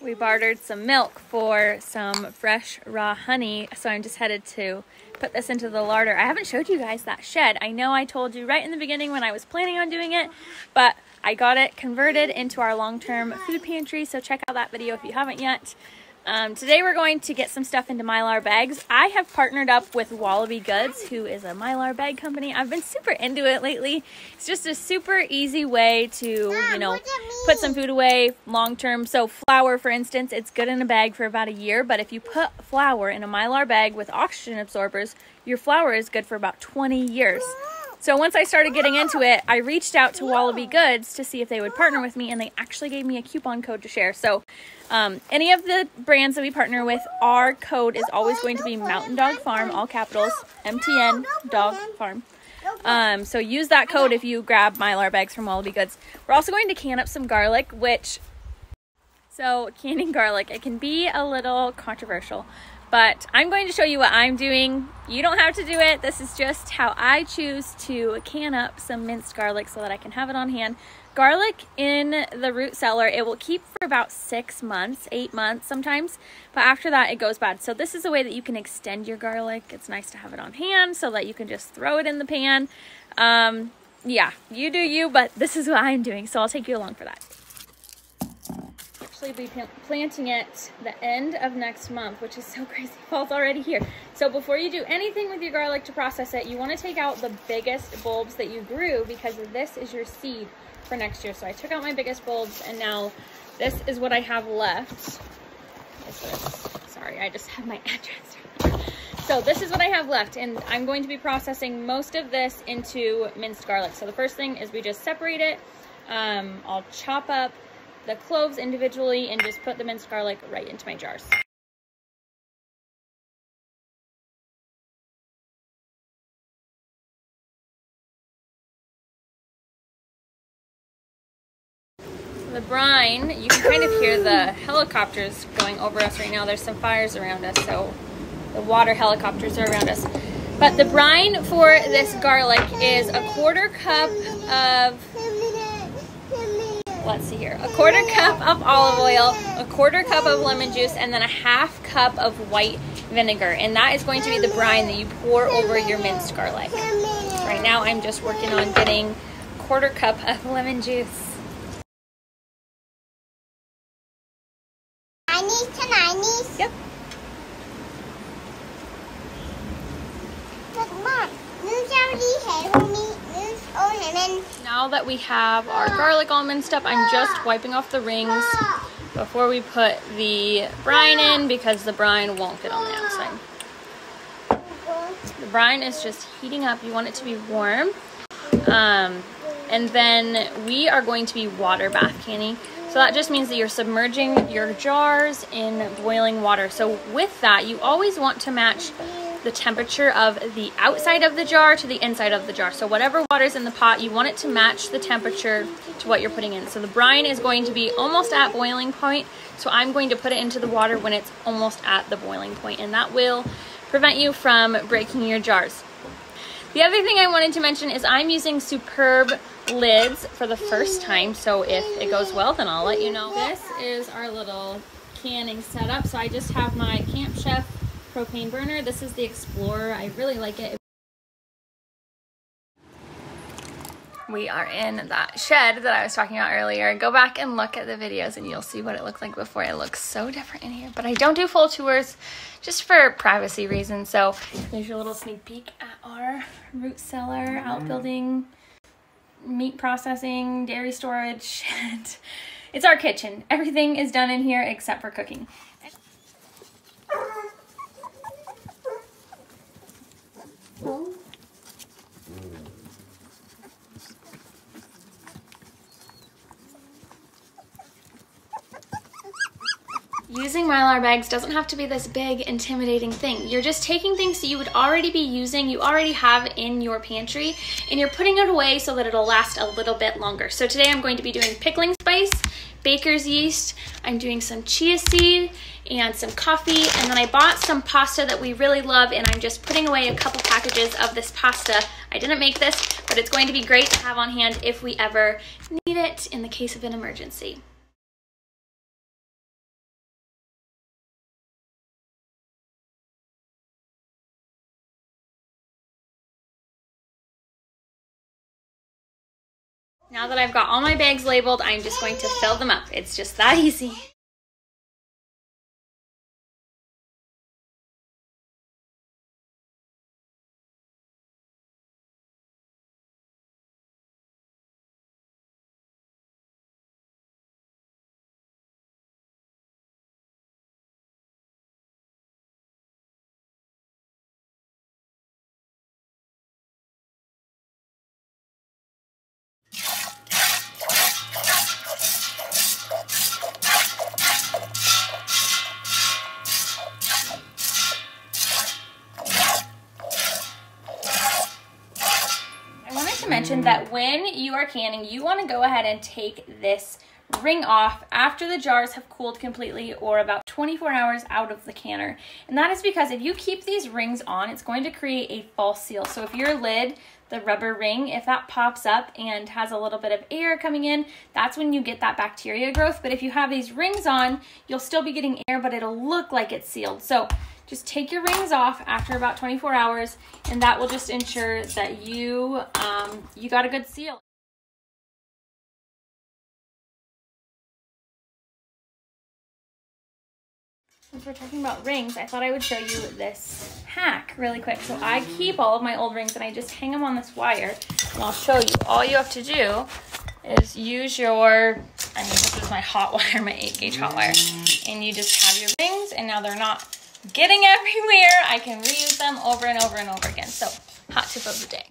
We bartered some milk for some fresh raw honey, so I'm just headed to put this into the larder. I haven't showed you guys that shed. I know I told you right in the beginning when I was planning on doing it, but I got it converted into our long-term food pantry, so check out that video if you haven't yet. Today we're going to get some stuff into mylar bags. I have partnered up with Wallaby Goods, who is a mylar bag company. I've been super into it lately. It's just a super easy way to, you know, put some food away long term. So flour, for instance, it's good in a bag for about a year, but if you put flour in a mylar bag with oxygen absorbers, your flour is good for about 20 years. So once I started getting into it, I reached out to Wallaby Goods to see if they would partner with me, and they actually gave me a coupon code to share. So any of the brands that we partner with, our code is always going to be Mountain Dog Farm, all capitals, MTN Dog Farm. So use that code if you grab mylar bags from Wallaby Goods. We're also going to can up some garlic, so canning garlic, it can be a little controversial, but I'm going to show you what I'm doing. You don't have to do it. This is just how I choose to can up some minced garlic so that I can have it on hand. Garlic in the root cellar, it will keep for about 6 months, 8 months sometimes, but after that it goes bad. So this is a way that you can extend your garlic. It's nice to have it on hand so that you can just throw it in the pan. Yeah, you do you, but this is what I'm doing, so I'll take you along for that. Be planting it the end of next month, which is so crazy. Fall's already here. So before you do anything with your garlic to process it, you want to take out the biggest bulbs that you grew, because this is your seed for next year. So I took out my biggest bulbs, and now this is what I have left. Sorry, I just have my address. So this is what I have left, and I'm going to be processing most of this into minced garlic. So the first thing is we just separate it. I'll chop up the cloves individually and just put the minced garlic right into my jars. The brine, you can kind of hear the helicopters going over us right now. There's some fires around us, so the water helicopters are around us. But the brine for this garlic is a 1/4 cup of, let's see here, a 1/4 cup of olive oil, a 1/4 cup of lemon juice, and then a 1/2 cup of white vinegar. And that is going to be the brine that you pour over your minced garlic. Right now I'm just working on getting a 1/4 cup of lemon juice. Yep. Now that we have our garlic all minced up, I'm just wiping off the rings before we put the brine in, because the brine won't get on the outside. The brine is just heating up. You want it to be warm. And then we are going to be water bath canning. So that just means that you're submerging your jars in boiling water. So with that, you always want to match the temperature of the outside of the jar to the inside of the jar. So whatever water's in the pot, you want it to match the temperature to what you're putting in. So the brine is going to be almost at boiling point. So I'm going to put it into the water when it's almost at the boiling point, and that will prevent you from breaking your jars. The other thing I wanted to mention is I'm using Superb lids for the first time, so if it goes well, then I'll let you know. This is our little canning setup. So I just have my Camp Chef propane burner. This is the Explorer. I really like it. We are in that shed that I was talking about earlier. Go back and look at the videos and you'll see what it looked like before. It looks so different in here, but I don't do full tours just for privacy reasons. So there's your little sneak peek at our root cellar, outbuilding, meat processing, dairy storage shed. It's our kitchen. Everything is done in here except for cooking. Using mylar bags doesn't have to be this big, intimidating thing. You're just taking things that you would already be using, you already have in your pantry, and you're putting it away so that it'll last a little bit longer. So today I'm going to be doing pickling spice, baker's yeast, I'm doing some chia seed, and some coffee, and then I bought some pasta that we really love, and I'm just putting away a couple packages of this pasta. I didn't make this, but it's going to be great to have on hand if we ever need it in the case of an emergency. Now that I've got all my bags labeled, I'm just going to fill them up. It's just that easy. Mentioned that when you are canning, you want to go ahead and take this ring off after the jars have cooled completely or about 24 hours out of the canner. And that is because if you keep these rings on, it's going to create a false seal. So if your lid, the rubber ring, if that pops up and has a little bit of air coming in, that's when you get that bacteria growth. But if you have these rings on, you'll still be getting air, but it'll look like it's sealed. So just take your rings off after about 24 hours, and that will just ensure that you got a good seal. Since we're talking about rings, I thought I would show you this hack really quick. So I keep all of my old rings and I just hang them on this wire, and I'll show you. All you have to do is use your, this is my hot wire, my 8-gauge hot wire, and you just have your rings, and now they're not getting everywhere. I can reuse them over and over and over again. So, hot tip of the day.